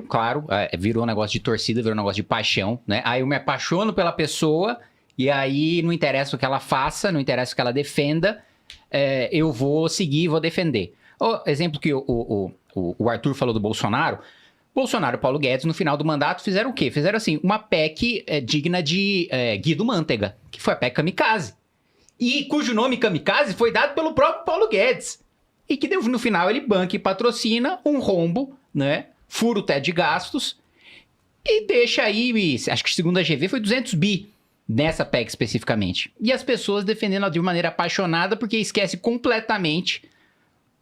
claro, virou um negócio de torcida, virou um negócio de paixão, né? Aí eu me apaixono pela pessoa e aí não interessa o que ela faça, não interessa o que ela defenda, eu vou seguir, vou defender. O exemplo que o Arthur falou do Bolsonaro e Paulo Guedes, no final do mandato, fizeram o quê? Fizeram, assim, uma PEC digna de Guido Mantega, que foi a PEC Kamikaze. E cujo nome Kamikaze foi dado pelo próprio Paulo Guedes. E que no final ele banca e patrocina um rombo, né? Fura o teto de gastos e deixa aí, acho que segundo a GV foi 200 bi nessa PEC especificamente. E as pessoas defendendo ela de maneira apaixonada porque esquece completamente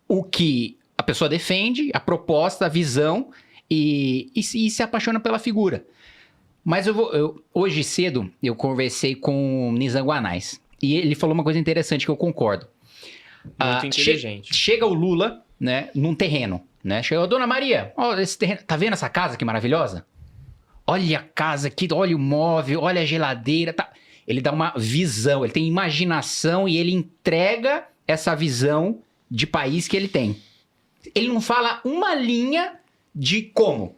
o que a pessoa defende, a proposta, a visão e se apaixona pela figura. Mas hoje cedo eu conversei com o Nizam Guanais e ele falou uma coisa interessante que eu concordo. Muito inteligente. Chega o Lula, né, num terreno, né? Chega, Dona Maria, ó, esse terreno, tá vendo essa casa que maravilhosa? Olha a casa aqui, olha o móvel, olha a geladeira, tá. Ele dá uma visão, ele tem imaginação e ele entrega essa visão de país que ele tem. Ele não fala uma linha de como.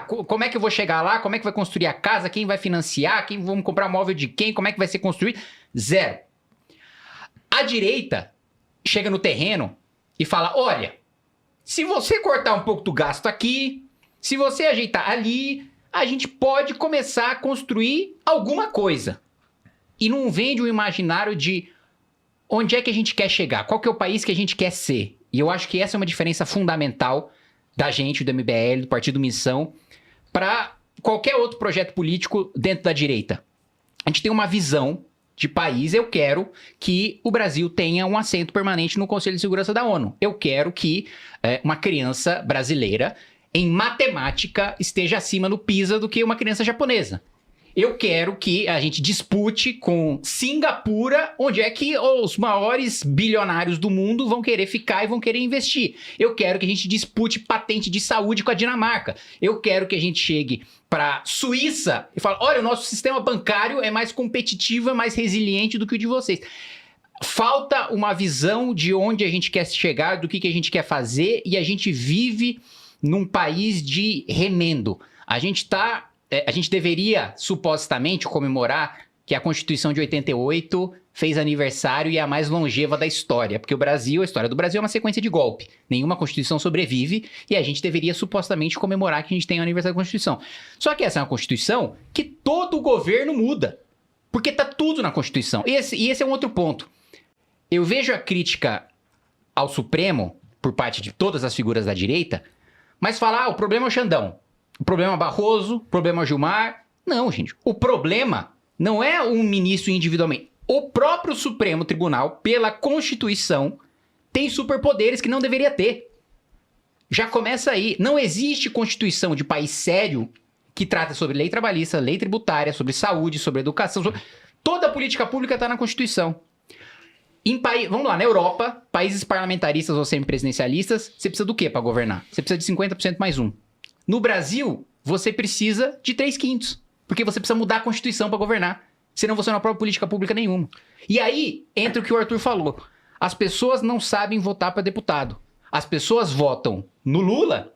Como é que eu vou chegar lá? Como é que vai construir a casa? Quem vai financiar? Vamos comprar móvel de quem? Como é que vai ser construído? Zero. A direita chega no terreno e fala, olha, se você cortar um pouco do gasto aqui, se você ajeitar ali, a gente pode começar a construir alguma coisa. E não vende um imaginário de onde é que a gente quer chegar, qual que é o país que a gente quer ser. E eu acho que essa é uma diferença fundamental da gente, do MBL, do Partido Missão, para qualquer outro projeto político dentro da direita. A gente tem uma visão de país, eu quero que o Brasil tenha um assento permanente no Conselho de Segurança da ONU. Eu quero que uma criança brasileira em matemática esteja acima no PISA do que uma criança japonesa. Eu quero que a gente dispute com Singapura, onde é que os maiores bilionários do mundo vão querer ficar e vão querer investir. Eu quero que a gente dispute patente de saúde com a Dinamarca. Eu quero que a gente chegue para Suíça e fale, olha, o nosso sistema bancário é mais competitivo, é mais resiliente do que o de vocês. Falta uma visão de onde a gente quer chegar, do que a gente quer fazer, e a gente vive num país de remendo. A gente deveria, supostamente, comemorar que a Constituição de 88 fez aniversário e é a mais longeva da história. Porque a história do Brasil é uma sequência de golpe. Nenhuma Constituição sobrevive e a gente deveria, supostamente, comemorar que a gente tem o aniversário da Constituição. Só que essa é uma Constituição que todo o governo muda. Porque tá tudo na Constituição. E esse é um outro ponto. Eu vejo a crítica ao Supremo, por parte de todas as figuras da direita, mas falar, o problema é o Xandão. O problema é Barroso, o problema é o Gilmar. Não, gente. O problema não é um ministro individualmente. O próprio Supremo Tribunal, pela Constituição, tem superpoderes que não deveria ter. Já começa aí. Não existe Constituição de país sério que trata sobre lei trabalhista, lei tributária, sobre saúde, sobre educação. Toda a política pública está na Constituição. Vamos lá, na Europa, países parlamentaristas ou semipresidencialistas, você precisa do quê para governar? Você precisa de 50% mais um. No Brasil, você precisa de 3/5, porque você precisa mudar a Constituição para governar, senão você não aprova política pública nenhuma. E aí, entra o que o Arthur falou. As pessoas não sabem votar para deputado. As pessoas votam no Lula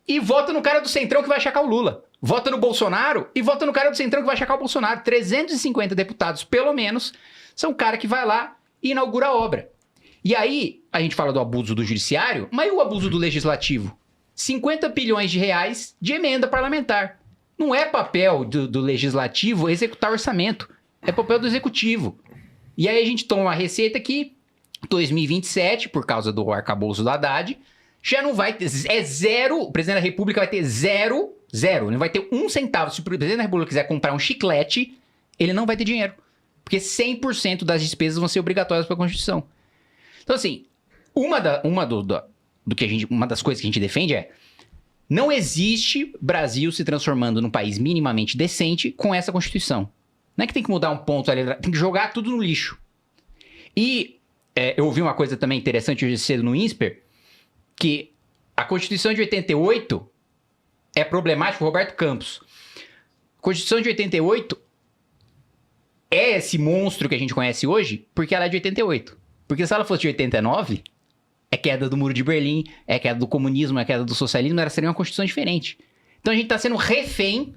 e votam no cara do Centrão que vai achacar o Lula. Vota no Bolsonaro e vota no cara do Centrão que vai achacar o Bolsonaro. 350 deputados, pelo menos, são o cara que vai lá e inaugura a obra. E aí, a gente fala do abuso do judiciário, mas e o abuso do legislativo? 50 bilhões de reais de emenda parlamentar. Não é papel do legislativo executar orçamento. É papel do executivo. E aí a gente toma uma receita que 2027, por causa do arcabouço do Haddad, já não vai ter... É zero. O presidente da República vai ter zero. Ele não vai ter um centavo. Se o presidente da República quiser comprar um chiclete, ele não vai ter dinheiro. Porque 100% das despesas vão ser obrigatórias pela Constituição. Então, assim, uma das coisas que a gente defende é: não existe Brasil se transformando num país minimamente decente com essa Constituição. Não é que tem que mudar um ponto ali, tem que jogar tudo no lixo. E eu ouvi uma coisa também interessante hoje cedo no INSPER, que a Constituição de 88 é problemática, Roberto Campos. A Constituição de 88 é esse monstro que a gente conhece hoje porque ela é de 88. Porque se ela fosse de 89, É queda do Muro de Berlim, é queda do comunismo, é queda do socialismo, seria uma Constituição diferente. Então a gente está sendo refém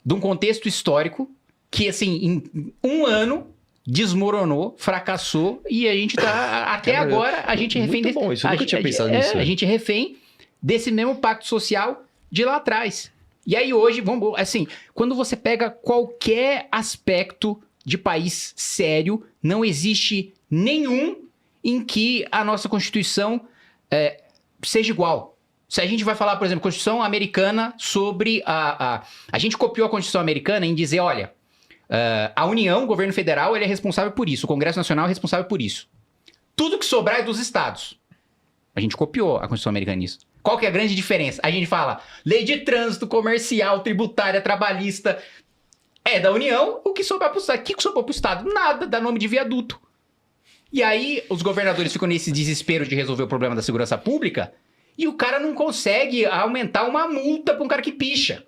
de um contexto histórico que, assim, em um ano desmoronou, fracassou e a gente tá, até agora, a gente é refém muito bom, isso eu nunca tinha pensado nisso. A gente é refém desse mesmo pacto social de lá atrás. E aí hoje, vamos, assim, quando você pega qualquer aspecto de país sério, não existe nenhum em que a nossa Constituição seja igual. Se a gente vai falar, por exemplo, Constituição Americana sobre a gente copiou a Constituição Americana em dizer, olha, a União, o governo federal, ele é responsável por isso, o Congresso Nacional é responsável por isso. Tudo que sobrar é dos estados. A gente copiou a Constituição Americana nisso. Qual que é a grande diferença? A gente fala, lei de trânsito, comercial, tributária, trabalhista, é da União, o que sobrar pro estado. O que sobrou pro estado? Nada, dá nome de viaduto. E aí, os governadores ficam nesse desespero de resolver o problema da segurança pública e o cara não consegue aumentar uma multa para um cara que picha.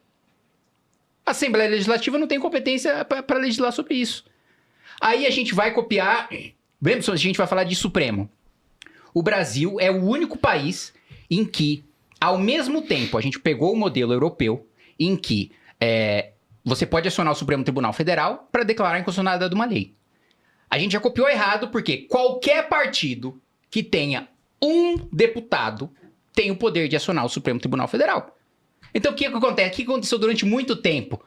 A Assembleia Legislativa não tem competência para legislar sobre isso. Aí a gente vai copiar... Lembra, a gente vai falar de Supremo. O Brasil é o único país em que, ao mesmo tempo, a gente pegou o modelo europeu em que você pode acionar o Supremo Tribunal Federal para declarar a inconstitucionalidade de uma lei. A gente já copiou errado porque qualquer partido que tenha um deputado tem o poder de acionar o Supremo Tribunal Federal. Então o que acontece? O que aconteceu durante muito tempo?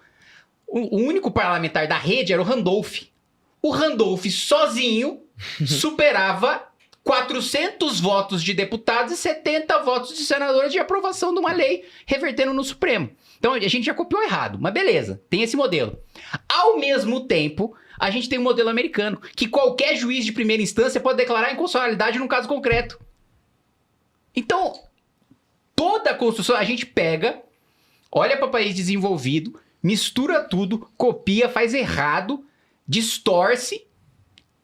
O único parlamentar da rede era o Randolph. O Randolph sozinho superava 400 votos de deputados e 70 votos de senadores de aprovação de uma lei revertendo no Supremo. Então a gente já copiou errado, mas beleza, tem esse modelo. Ao mesmo tempo, a gente tem um modelo americano, que qualquer juiz de primeira instância pode declarar inconstitucionalidade num caso concreto. Então, toda a Constituição, a gente pega, olha para o país desenvolvido, mistura tudo, copia, faz errado, distorce,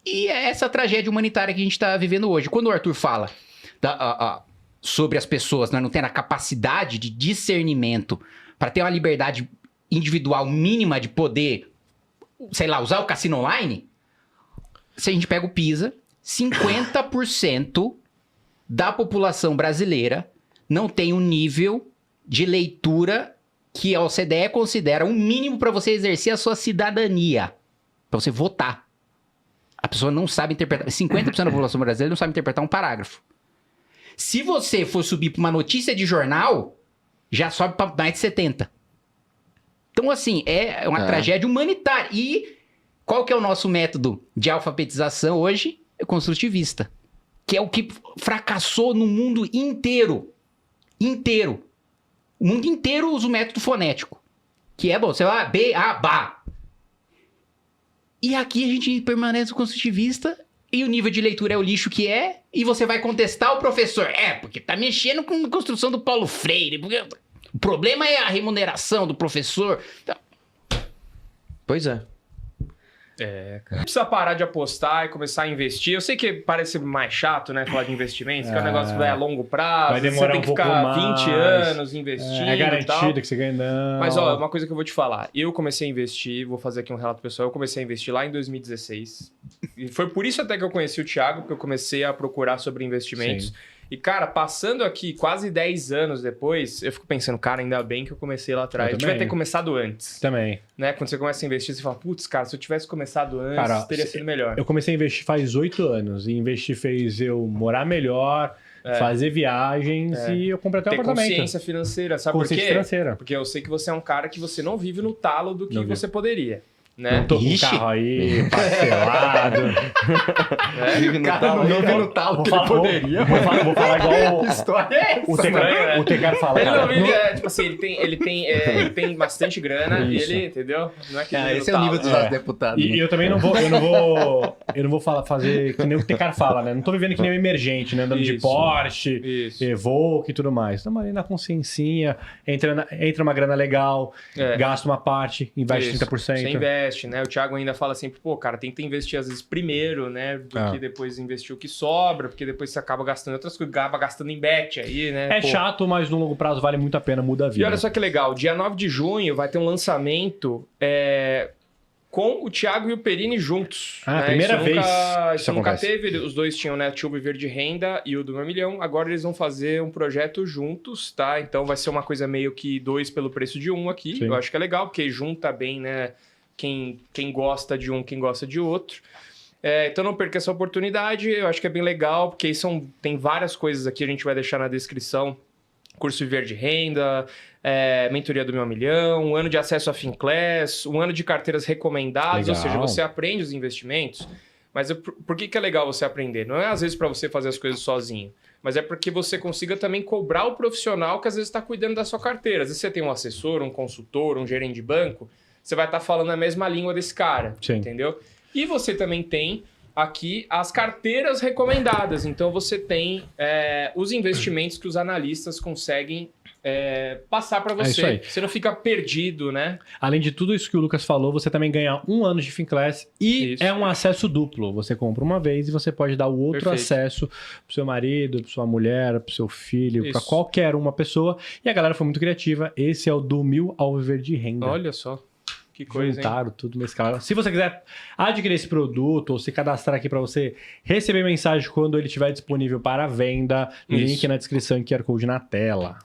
e é essa tragédia humanitária que a gente está vivendo hoje. Quando o Arthur fala sobre as pessoas não terem a capacidade de discernimento para ter uma liberdade individual mínima de poder, sei lá, usar o cassino online, se a gente pega o PISA, 50% da população brasileira não tem um nível de leitura que a OCDE considera um mínimo para você exercer a sua cidadania, para você votar. A pessoa não sabe interpretar, 50% da população brasileira não sabe interpretar um parágrafo. Se você for subir para uma notícia de jornal, já sobe para mais de 70%. Então, assim, é uma tragédia humanitária. E qual que é o nosso método de alfabetização hoje? É construtivista. Que é o que fracassou no mundo inteiro. Inteiro. O mundo inteiro usa o método fonético. Que é, bom, sei lá, B, A, Bá. E aqui a gente permanece construtivista e o nível de leitura é o lixo que é. E você vai contestar o professor. Porque tá mexendo com a construção do Paulo Freire. Porque o problema é a remuneração do professor. Pois é. Cara. Precisa parar de apostar e começar a investir. Eu sei que parece mais chato, né? Falar de investimentos, que é um negócio que vai a longo prazo. Vai demorar você tem que ficar 20 anos investindo. É garantido e tal. que você ganha, não. Mas, ó, uma coisa que eu vou te falar. Eu comecei a investir, vou fazer aqui um relato pessoal. Eu comecei a investir lá em 2016. E foi por isso até que eu conheci o Thiago, porque eu comecei a procurar sobre investimentos. Sim. E, cara, passando aqui quase 10 anos depois, eu fico pensando, cara, ainda bem que eu comecei lá atrás. Eu devia ter começado antes. Também. Né? Quando você começa a investir, você fala, putz, cara, se eu tivesse começado antes, teria sido melhor. Eu comecei a investir faz 8 anos. E investir fez eu morar melhor, fazer viagens e eu comprei até um apartamento. Consciência financeira, sabe por quê? Financeira. Porque eu sei que você é um cara que você não vive no talo do que você poderia. Né? Não tô com um carro aí, parcelado. Vive no talo. Não vive no talo que ele poderia. Vou falar igual Que história é essa? o Tecar fala. Ele não vive, tipo assim, ele tem bastante grana e ele, entendeu? Não é que esse é o nível dos nossos deputados. E eu também não vou fazer que nem o Tecar fala, né? Não tô vivendo que nem um emergente, né? Andando de Porsche, Evoque e tudo mais. Estamos ali na consciencinha, entra uma grana legal, gasta uma parte, investe 30%. Você investe, né? O Thiago ainda fala sempre, pô, cara, tenta investir às vezes primeiro, né? Do que depois investir o que sobra, porque depois você acaba gastando outras coisas, acaba gastando em bet aí, né? Chato, mas no longo prazo vale muito a pena, muda a vida. E olha só que legal, dia 9 de junho vai ter um lançamento com o Thiago e o Perini juntos. Ah, primeira vez Isso nunca teve. Os dois tinham, né, o Viver de Renda e o do 1 milhão. Agora eles vão fazer um projeto juntos, tá? Então vai ser uma coisa meio que 2 pelo preço de 1 aqui. Sim. Eu acho que é legal, porque junta bem, né, quem gosta de um, quem gosta de outro. Então não perca essa oportunidade. Eu acho que é bem legal, porque tem várias coisas aqui, a gente vai deixar na descrição. Curso Viver de Renda, mentoria do 1 milhão, um ano de acesso a Finclass, um ano de carteiras recomendadas, legal. Ou seja, você aprende os investimentos. Mas por que é legal você aprender? Não é às vezes para você fazer as coisas sozinho, mas é porque você consiga também cobrar o profissional que às vezes está cuidando da sua carteira. Às vezes você tem um assessor, um consultor, um gerente de banco, você vai estar falando a mesma língua desse cara, Sim. entendeu? E você também tem aqui as carteiras recomendadas. Então você tem os investimentos que os analistas conseguem passar para você. É isso aí. Você não fica perdido, né? Além de tudo isso que o Lucas falou, você também ganha 1 ano de Finclass e é um acesso duplo. Você compra uma vez e você pode dar o outro acesso pro seu marido, pra sua mulher, pro seu filho, para qualquer uma pessoa. E a galera foi muito criativa. Esse é o do 1000 ao Viver de Renda. Olha só. Que coisa, juntaram tudo nesse canal. Se você quiser adquirir esse produto ou se cadastrar aqui para você receber mensagem quando ele estiver disponível para venda, link na descrição e QR Code na tela.